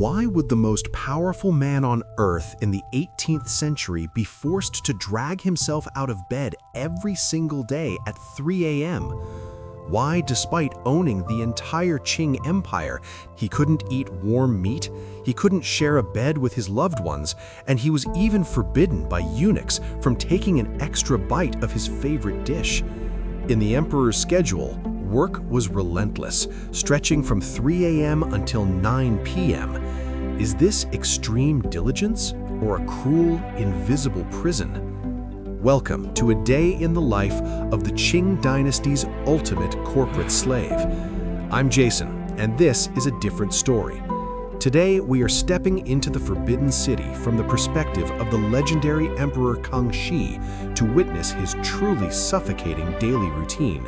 Why would the most powerful man on earth in the 18th century be forced to drag himself out of bed every single day at 3 a.m.? Why, despite owning the entire Qing Empire, he couldn't eat warm meat, he couldn't share a bed with his loved ones, and he was even forbidden by eunuchs from taking an extra bite of his favorite dish? In the emperor's schedule, work was relentless, stretching from 3 a.m. until 9 p.m. Is this extreme diligence or a cruel, invisible prison? Welcome to a day in the life of the Qing Dynasty's ultimate corporate slave. I'm Jason, and this is a different story. Today, we are stepping into the Forbidden City from the perspective of the legendary Emperor Kangxi to witness his truly suffocating daily routine.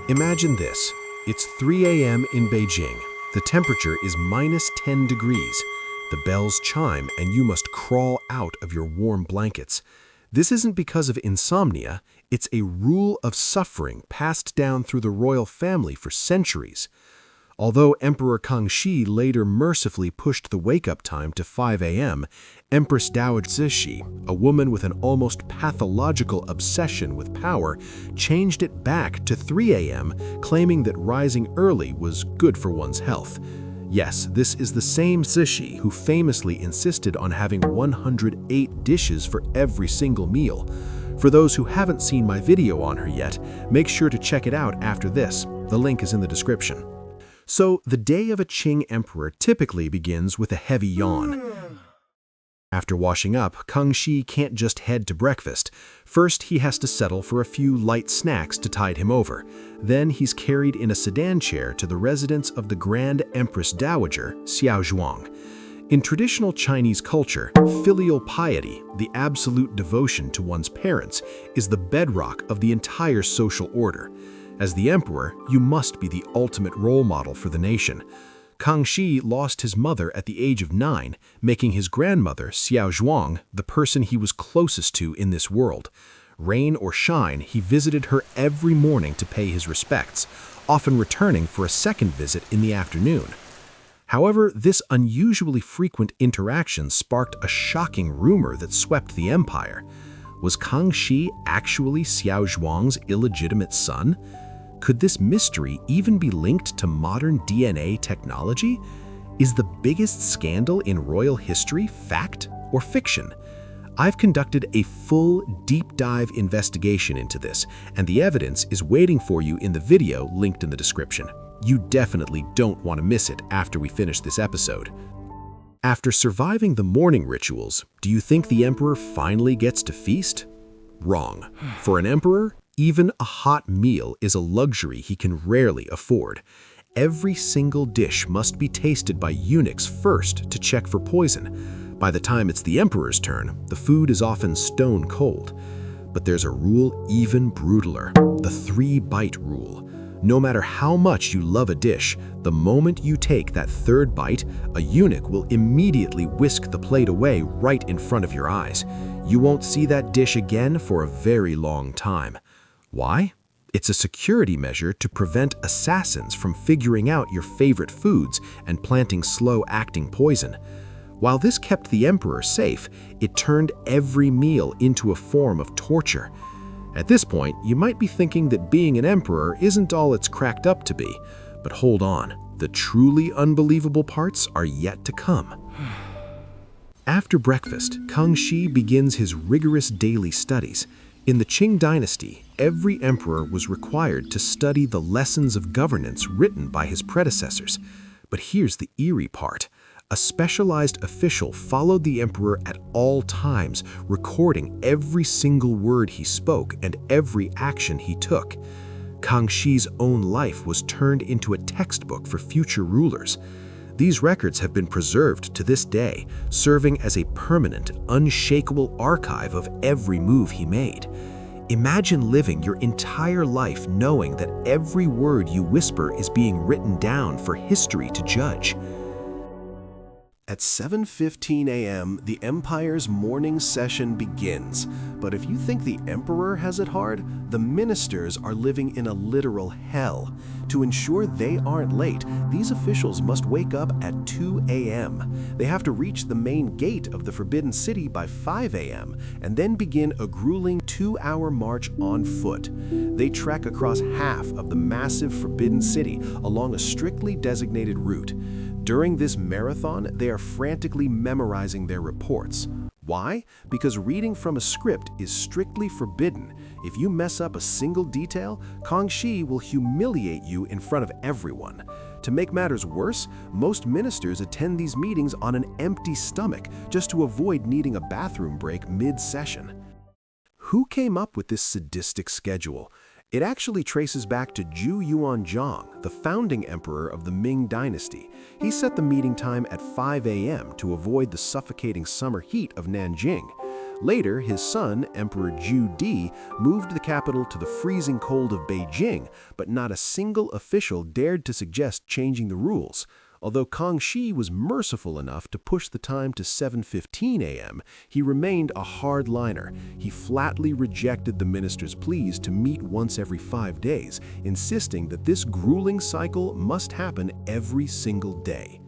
Imagine this. It's 3 a.m. in Beijing. The temperature is -10 degrees. The bells chime and you must crawl out of your warm blankets. This isn't because of insomnia, it's a rule of suffering passed down through the royal family for centuries. Although Emperor Kangxi later mercifully pushed the wake-up time to 5 a.m., Empress Dowager Cixi, a woman with an almost pathological obsession with power, changed it back to 3 a.m., claiming that rising early was good for one's health. Yes, this is the same Cixi who famously insisted on having 108 dishes for every single meal. For those who haven't seen my video on her yet, make sure to check it out after this. The link is in the description. So, the day of a Qing emperor typically begins with a heavy yawn. After washing up, Kangxi can't just head to breakfast. First, he has to settle for a few light snacks to tide him over. Then he's carried in a sedan chair to the residence of the Grand Empress Dowager, Xiaozhuang. In traditional Chinese culture, filial piety, the absolute devotion to one's parents, is the bedrock of the entire social order. As the emperor, you must be the ultimate role model for the nation. Kangxi lost his mother at the age of 9, making his grandmother, Xiaozhuang, the person he was closest to in this world. Rain or shine, he visited her every morning to pay his respects, often returning for a second visit in the afternoon. However, this unusually frequent interaction sparked a shocking rumor that swept the empire. Was Kangxi actually Xiaozhuang's illegitimate son? Could this mystery even be linked to modern DNA technology? Is the biggest scandal in royal history fact or fiction? I've conducted a full deep dive investigation into this, and the evidence is waiting for you in the video linked in the description. You definitely don't want to miss it after we finish this episode. After surviving the morning rituals, do you think the emperor finally gets to feast? Wrong. For an emperor, even a hot meal is a luxury he can rarely afford. Every single dish must be tasted by eunuchs first to check for poison. By the time it's the emperor's turn, the food is often stone cold. But there's a rule even brutaler, the 3-bite rule. No matter how much you love a dish, the moment you take that third bite, a eunuch will immediately whisk the plate away right in front of your eyes. You won't see that dish again for a very long time. Why? It's a security measure to prevent assassins from figuring out your favorite foods and planting slow-acting poison. While this kept the emperor safe, it turned every meal into a form of torture. At this point, you might be thinking that being an emperor isn't all it's cracked up to be. But hold on, the truly unbelievable parts are yet to come. After breakfast, Kangxi begins his rigorous daily studies. In the Qing Dynasty, every emperor was required to study the lessons of governance written by his predecessors. But here's the eerie part. A specialized official followed the emperor at all times, recording every single word he spoke and every action he took. Kangxi's own life was turned into a textbook for future rulers. These records have been preserved to this day, serving as a permanent, unshakable archive of every move he made. Imagine living your entire life knowing that every word you whisper is being written down for history to judge. At 7:15 a.m., the empire's morning session begins. But if you think the emperor has it hard, the ministers are living in a literal hell. To ensure they aren't late, these officials must wake up at 2 a.m. They have to reach the main gate of the Forbidden City by 5 a.m. and then begin a grueling 2-hour march on foot. They trek across half of the massive Forbidden City along a strictly designated route. During this marathon, they are frantically memorizing their reports. Why? Because reading from a script is strictly forbidden. If you mess up a single detail, Kangxi will humiliate you in front of everyone. To make matters worse, most ministers attend these meetings on an empty stomach just to avoid needing a bathroom break mid-session. Who came up with this sadistic schedule? It actually traces back to Zhu Yuanzhang, the founding emperor of the Qing Dynasty. He set the meeting time at 5 a.m. to avoid the suffocating summer heat of Nanjing. Later, his son, Emperor Zhu Di, moved the capital to the freezing cold of Beijing, but not a single official dared to suggest changing the rules. Although Kangxi was merciful enough to push the time to 7:15 a.m., he remained a hardliner. He flatly rejected the ministers' pleas to meet once every 5 days, insisting that this grueling cycle must happen every single day.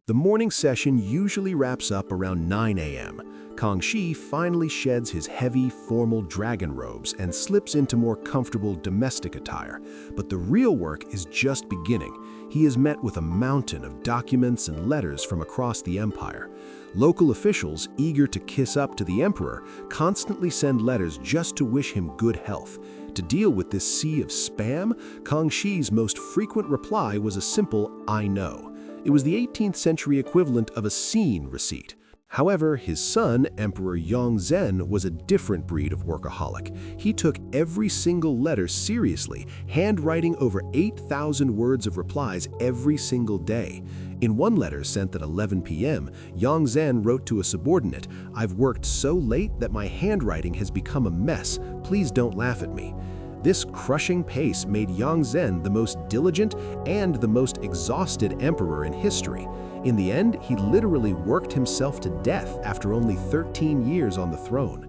The morning session usually wraps up around 9 a.m. Kangxi finally sheds his heavy, formal dragon robes and slips into more comfortable domestic attire. But the real work is just beginning. He is met with a mountain of documents and letters from across the empire. Local officials, eager to kiss up to the emperor, constantly send letters just to wish him good health. To deal with this sea of spam, Kangxi's most frequent reply was a simple "I know." It was the 18th century equivalent of a scene receipt. However, his son, Emperor Yongzhen, was a different breed of workaholic. He took every single letter seriously, handwriting over 8,000 words of replies every single day. In one letter sent at 11 p.m., Yongzhen wrote to a subordinate, "I've worked so late that my handwriting has become a mess. Please don't laugh at me." This crushing pace made Yongzhen the most diligent and the most exhausted emperor in history. In the end, he literally worked himself to death after only 13 years on the throne.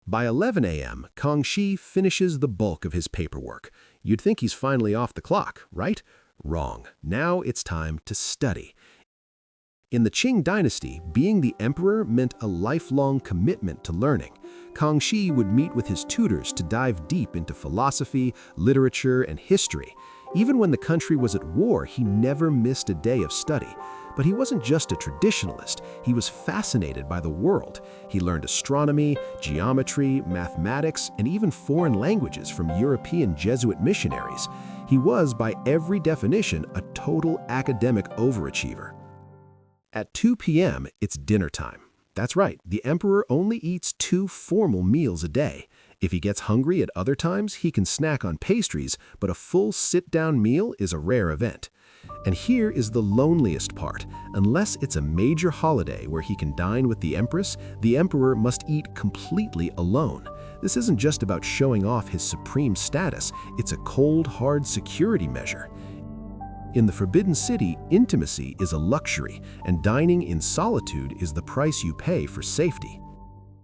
By 11 a.m., Kangxi finishes the bulk of his paperwork. You'd think he's finally off the clock, right? Wrong. Now it's time to study. In the Qing Dynasty, being the emperor meant a lifelong commitment to learning. Kangxi would meet with his tutors to dive deep into philosophy, literature, and history. Even when the country was at war, he never missed a day of study. But he wasn't just a traditionalist, he was fascinated by the world. He learned astronomy, geometry, mathematics, and even foreign languages from European Jesuit missionaries. He was, by every definition, a total academic overachiever. At 2 p.m., it's dinner time. That's right, the emperor only eats 2 formal meals a day. If he gets hungry at other times, he can snack on pastries, but a full sit-down meal is a rare event. And here is the loneliest part. Unless it's a major holiday where he can dine with the empress, the emperor must eat completely alone. This isn't just about showing off his supreme status, it's a cold, hard security measure. In the Forbidden City, intimacy is a luxury, and dining in solitude is the price you pay for safety.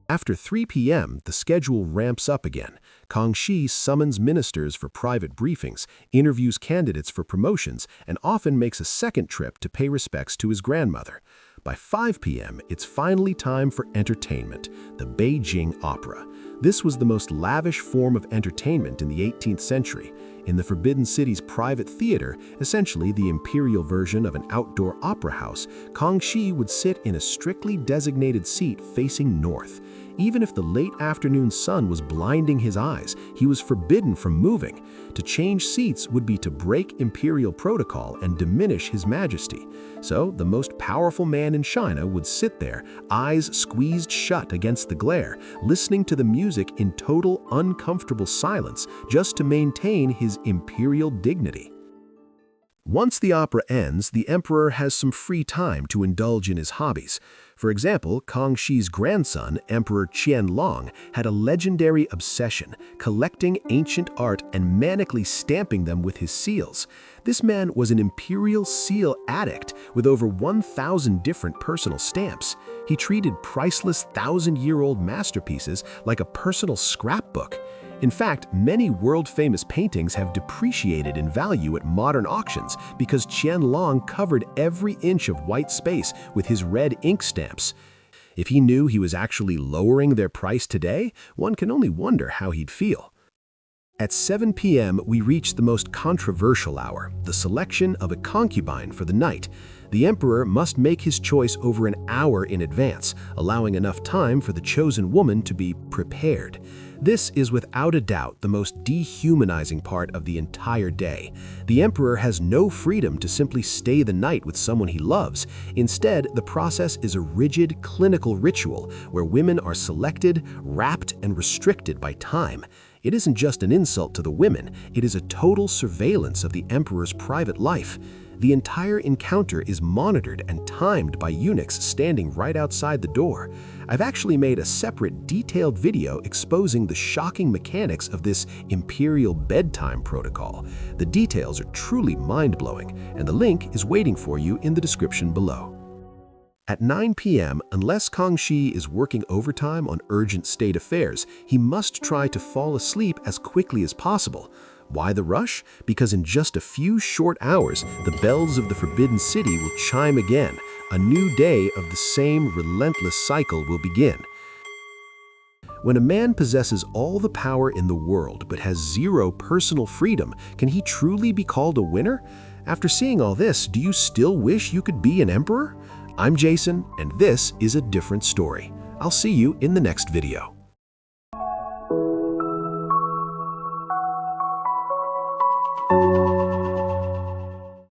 After 3 p.m., the schedule ramps up again. Kangxi summons ministers for private briefings, interviews candidates for promotions, and often makes a second trip to pay respects to his grandmother. By 5 p.m., it's finally time for entertainment, the Beijing Opera. This was the most lavish form of entertainment in the 18th century. In the Forbidden City's private theater, essentially the imperial version of an outdoor opera house, Kangxi would sit in a strictly designated seat facing north. Even if the late afternoon sun was blinding his eyes, he was forbidden from moving. To change seats would be to break imperial protocol and diminish his majesty. So the most powerful man in China would sit there, eyes squeezed shut against the glare, listening to the music in total uncomfortable silence just to maintain his imperial dignity. Once the opera ends, the emperor has some free time to indulge in his hobbies. For example, Kangxi's grandson, Emperor Qianlong, had a legendary obsession, collecting ancient art and manically stamping them with his seals. This man was an imperial seal addict with over 1,000 different personal stamps. He treated priceless thousand-year-old masterpieces like a personal scrapbook. In fact, many world-famous paintings have depreciated in value at modern auctions because Qianlong covered every inch of white space with his red ink stamps. If he knew he was actually lowering their price today, one can only wonder how he'd feel. At 7 p.m., we reach the most controversial hour, the selection of a concubine for the night. The emperor must make his choice over an hour in advance, allowing enough time for the chosen woman to be prepared. This is without a doubt the most dehumanizing part of the entire day. The emperor has no freedom to simply stay the night with someone he loves. Instead, the process is a rigid, clinical ritual where women are selected, wrapped, and restricted by time. It isn't just an insult to the women, it is a total surveillance of the emperor's private life. The entire encounter is monitored and timed by eunuchs standing right outside the door. I've actually made a separate detailed video exposing the shocking mechanics of this imperial bedtime protocol. The details are truly mind-blowing, and the link is waiting for you in the description below. At 9 p.m., unless Kangxi is working overtime on urgent state affairs, he must try to fall asleep as quickly as possible. Why the rush? Because in just a few short hours, the bells of the Forbidden City will chime again. A new day of the same relentless cycle will begin. When a man possesses all the power in the world but has zero personal freedom, can he truly be called a winner? After seeing all this, do you still wish you could be an emperor? I'm Jason, and this is a different story. I'll see you in the next video.